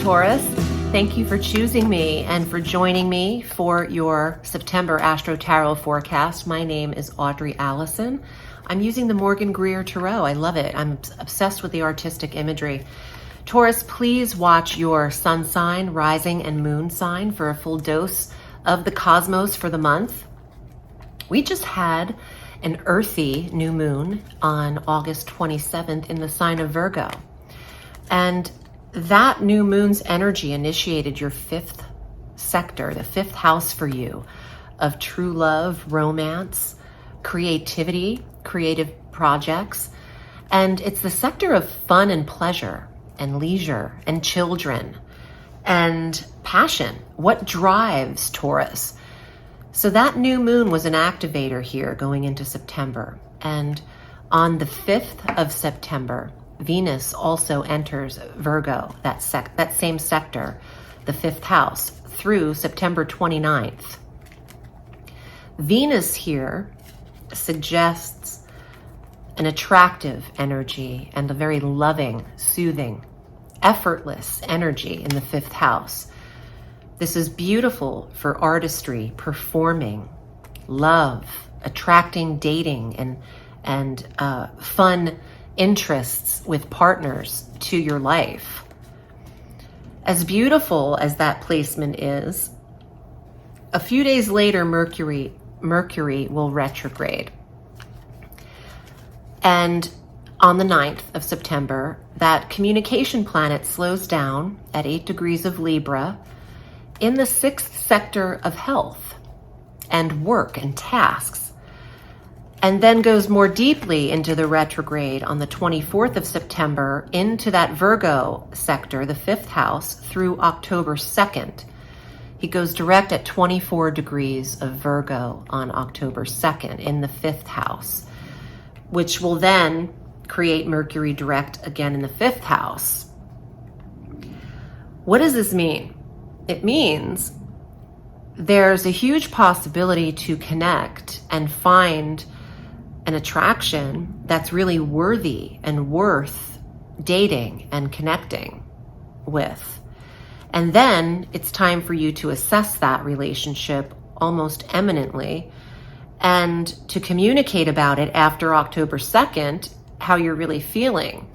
Taurus. Thank you for choosing me and for joining me for your September Astro Tarot forecast. My name is Audrey Alison. I'm using the Morgan Greer Tarot. I love it. I'm obsessed with the artistic imagery. Taurus, please watch your sun sign, rising, and moon sign for a full dose of the cosmos for the month. We just had an earthy new moon on August 27th in the sign of Virgo. And that new moon's energy initiated your fifth sector, the fifth house for you, of true love, romance, creativity, creative projects. And it's the sector of fun and pleasure and leisure and children and passion. What drives Taurus? So that new moon was an activator here going into September. And on the 5th of September, Venus also enters Virgo, that same sector, the fifth house, through September 29th. Venus here suggests an attractive energy and a very loving, soothing, effortless energy in the fifth house. This is beautiful for artistry, performing, love, attracting, dating, and fun interests with partners to your life. As beautiful as that placement is, a few days later, Mercury will retrograde. And on the 9th of September, that communication planet slows down at 8 degrees of Libra in the 6th sector of health and work and tasks, and then goes more deeply into the retrograde on the 24th of September into that Virgo sector, the 5th house, through October 2nd. He goes direct at 24 degrees of Virgo on October 2nd in the 5th house, which will then create Mercury direct again in the 5th house. What does this mean? It means there's a huge possibility to connect and find an attraction that's really worthy and worth dating and connecting with. And then it's time for you to assess that relationship almost eminently and to communicate about it after October 2nd, how you're really feeling.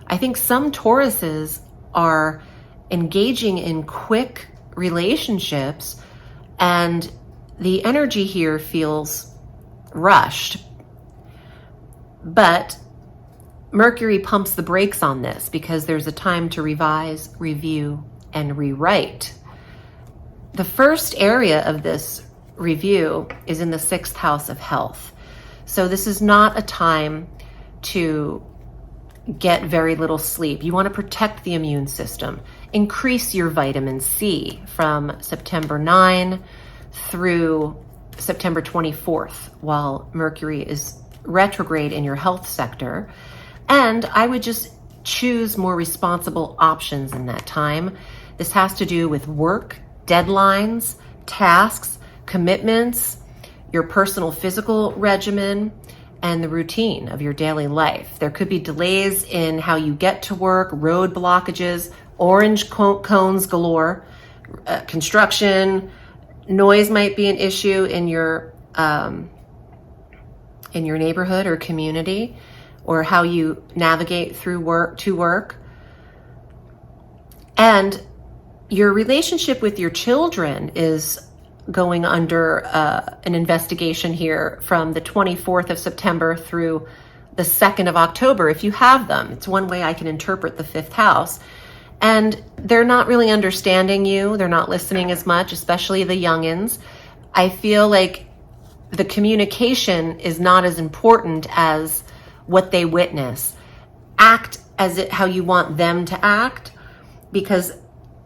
I think some Tauruses are engaging in quick relationships and the energy here feels rushed. But Mercury pumps the brakes on this because there's a time to revise, review, and rewrite. The first area of this review is in the 6th house of health. So this is not a time to get very little sleep. You want to protect the immune system. Increase your vitamin C from September 9 through September 24th while Mercury is retrograde in your health sector. And I would just choose more responsible options in that time. This has to do with work, deadlines, tasks, commitments, your personal physical regimen, and the routine of your daily life. There could be delays in how you get to work, road blockages, orange cones galore, construction, noise might be an issue in your neighborhood or community, or how you navigate through work. And your relationship with your children is going under an investigation here from the 24th of September through the 2nd of October, if you have them. It's one way I can interpret the 5th house. And they're not really understanding you. They're not listening as much, especially the youngins. I feel like the communication is not as important as what they witness. Act how you want them to act, because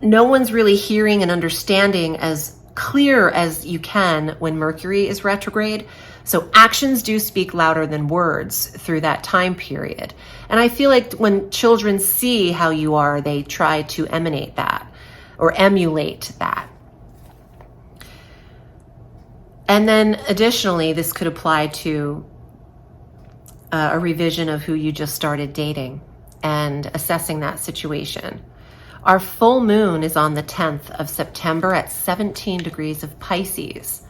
no one's really hearing and understanding as clear as you can when Mercury is retrograde. So actions do speak louder than words through that time period. And I feel like when children see how you are, they try to emanate that or emulate that. And then additionally, this could apply to a revision of who you just started dating and assessing that situation. Our full moon is on the 10th of September at 17 degrees of Pisces.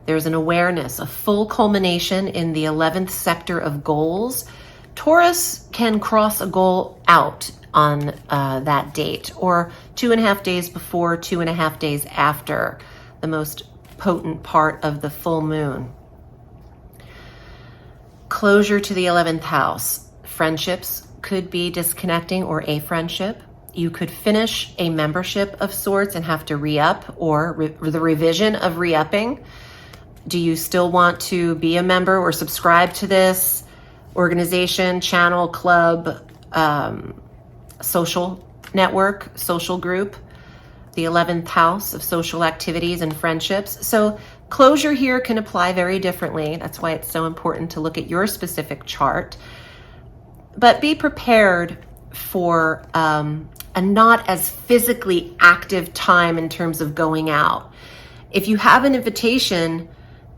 There's an awareness, a full culmination in the 11th sector of goals. Taurus can cross a goal out on that date, or 2.5 days before, 2.5 days after the most potent part of the full moon. Closure to the 11th house. Friendships could be disconnecting, or a friendship. You could finish a membership of sorts and have to re-up, or the revision of re-upping. Do you still want to be a member or subscribe to this organization, channel, club, social network, social group? The 11th house of social activities and friendships. So closure here can apply very differently. That's why it's so important to look at your specific chart. But be prepared for a not as physically active time in terms of going out. If you have an invitation,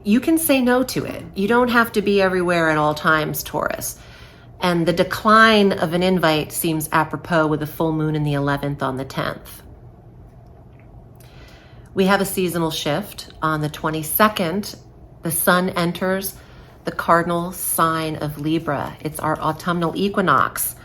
you can say no to it. You don't have to be everywhere at all times, Taurus. And the decline of an invite seems apropos with the full moon in the 11th on the 10th. We have a seasonal shift. On the 22nd, the sun enters the cardinal sign of Libra. It's our autumnal equinox.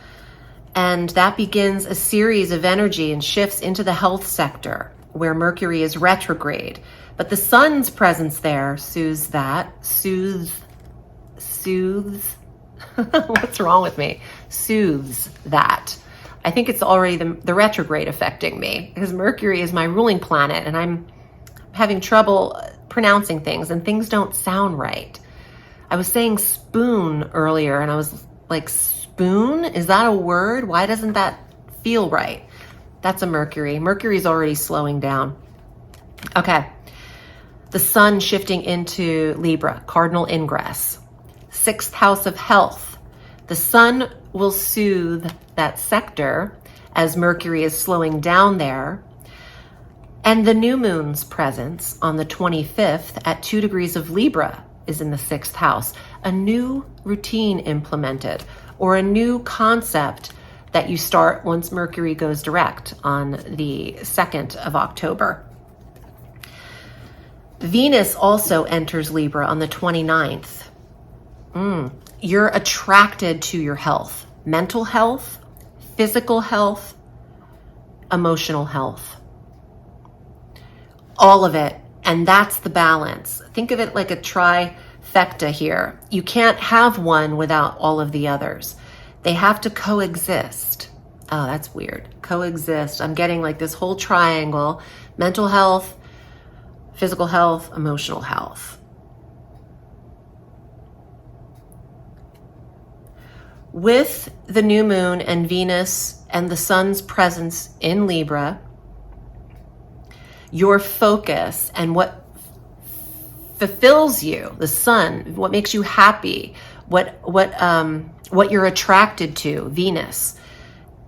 And that begins a series of energy and shifts into the health sector, where Mercury is retrograde. But the sun's presence there soothes that. Soothes. What's wrong with me? Soothes that. I think it's already the retrograde affecting me, because Mercury is my ruling planet and I'm having trouble pronouncing things and things don't sound right. I was saying spoon earlier and I was like, spoon? Is that a word? Why doesn't that feel right? That's a Mercury. Mercury's already slowing down. Okay. The sun shifting into Libra, cardinal ingress. 6th house of health. The sun will soothe that sector as Mercury is slowing down there. And the new moon's presence on the 25th at 2 degrees of Libra is in the 6th house. A new routine implemented, or a new concept that you start once Mercury goes direct on the 2nd of October. Venus also enters Libra on the 29th. You're attracted to your health, mental health, physical health, emotional health, all of it. And that's the balance. Think of it like a trifecta here. You can't have one without all of the others. They have to coexist. Oh, that's weird. Coexist. I'm getting like this whole triangle: mental health, physical health, emotional health. With the new moon and Venus and the sun's presence in Libra, your focus and what fulfills you, the sun, what makes you happy, what you're attracted to, Venus,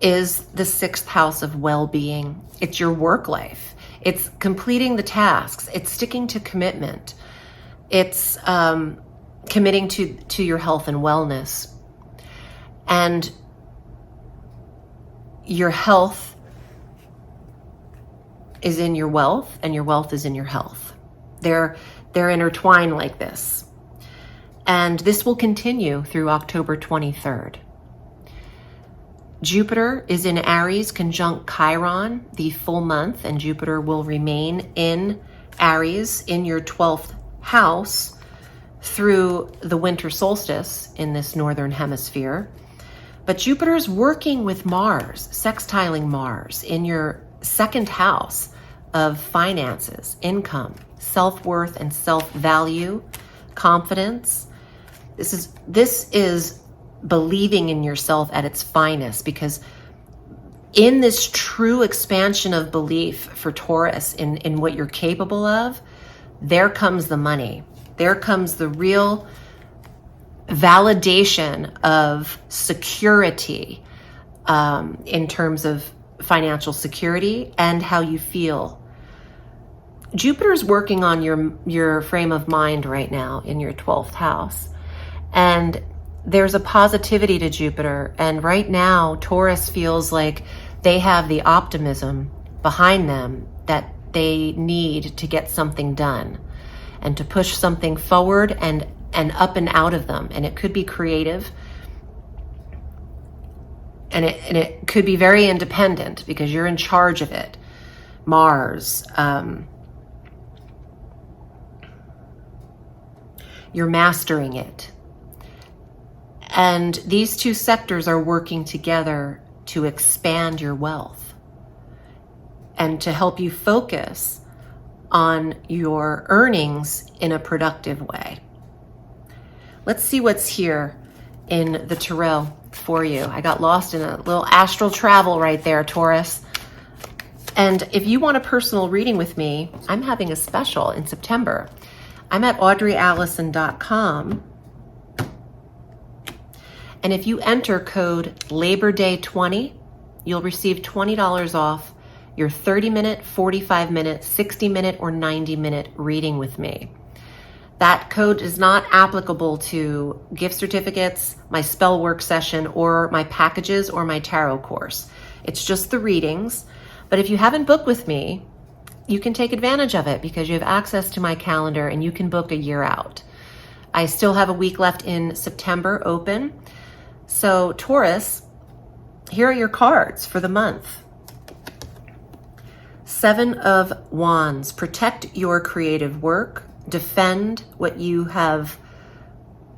is the 6th house of well-being. It's your work life. It's completing the tasks. It's sticking to commitment. It's committing to your health and wellness. And your health is in your wealth, and your wealth is in your health. They're intertwined like this. And this will continue through October 23rd. Jupiter is in Aries conjunct Chiron the full month, and Jupiter will remain in Aries in your 12th house through the winter solstice in this northern hemisphere. But Jupiter's working with Mars, sextiling Mars in your 2nd house of finances, income, self-worth and self-value, confidence. This is believing in yourself at its finest, because in this true expansion of belief for Taurus in what you're capable of, there comes the money. There comes the real validation of security in terms of financial security and how you feel. Jupiter's working on your frame of mind right now in your 12th house. And there's a positivity to Jupiter. And right now, Taurus feels like they have the optimism behind them that they need to get something done and to push something forward and up and out of them. And it could be creative, and it could be very independent because you're in charge of it. Mars, you're mastering it. And these two sectors are working together to expand your wealth and to help you focus on your earnings in a productive way. Let's see what's here in the tarot for you. I got lost in a little astral travel right there, Taurus. And if you want a personal reading with me, I'm having a special in September. I'm at audreyalison.com. And if you enter code Labor Day 20, you'll receive $20 off your 30-minute, 45-minute, 60-minute, or 90-minute reading with me. That code is not applicable to gift certificates, my spell work session, or my packages or my tarot course. It's just the readings. But if you haven't booked with me, you can take advantage of it because you have access to my calendar and you can book a year out. I still have a week left in September open. So Taurus, here are your cards for the month. 7 of Wands, protect your creative work, defend what you have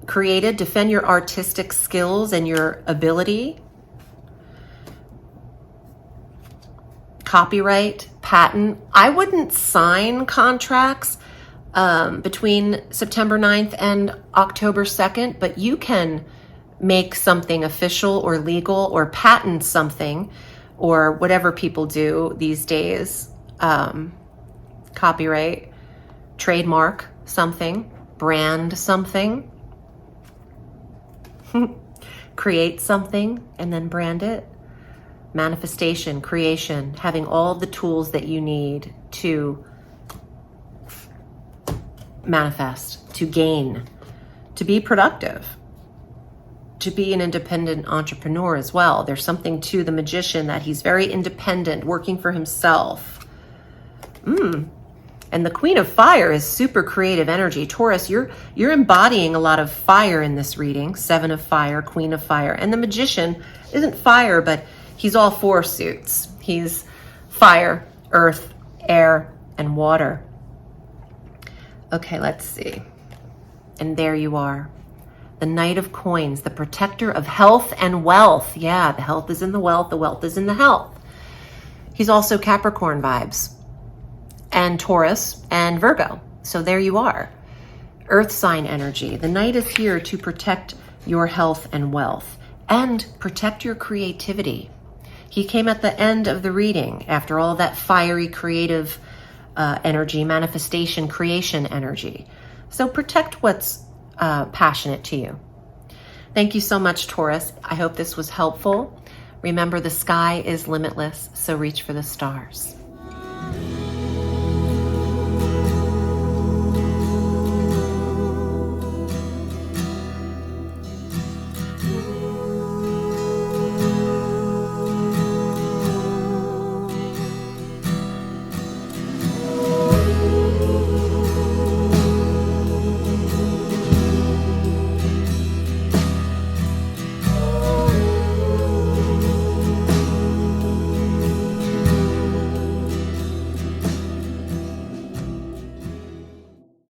created, defend your artistic skills and your ability. Copyright, patent. I wouldn't sign contracts between September 9th and October 2nd, but you can make something official or legal or patent something or whatever people do these days. Copyright, trademark something, brand something, create something and then brand it. Manifestation, creation, having all the tools that you need to manifest, to gain, to be productive, to be an independent entrepreneur as well. There's something to the magician that he's very independent, working for himself. And the Queen of Fire is super creative energy. Taurus, you're embodying a lot of fire in this reading. 7 of Fire, Queen of Fire. And the magician isn't fire, but he's all 4 suits. He's fire, earth, air, and water. Okay, let's see. And there you are. The Knight of Coins, the protector of health and wealth. Yeah, the health is in the wealth is in the health. He's also Capricorn vibes. And Taurus and Virgo. So there you are. Earth sign energy. The Knight is here to protect your health and wealth and protect your creativity. He came at the end of the reading after all that fiery creative energy, manifestation, creation energy. So protect what's passionate to you. Thank you so much, Taurus. I hope this was helpful. Remember, the sky is limitless, so reach for the stars.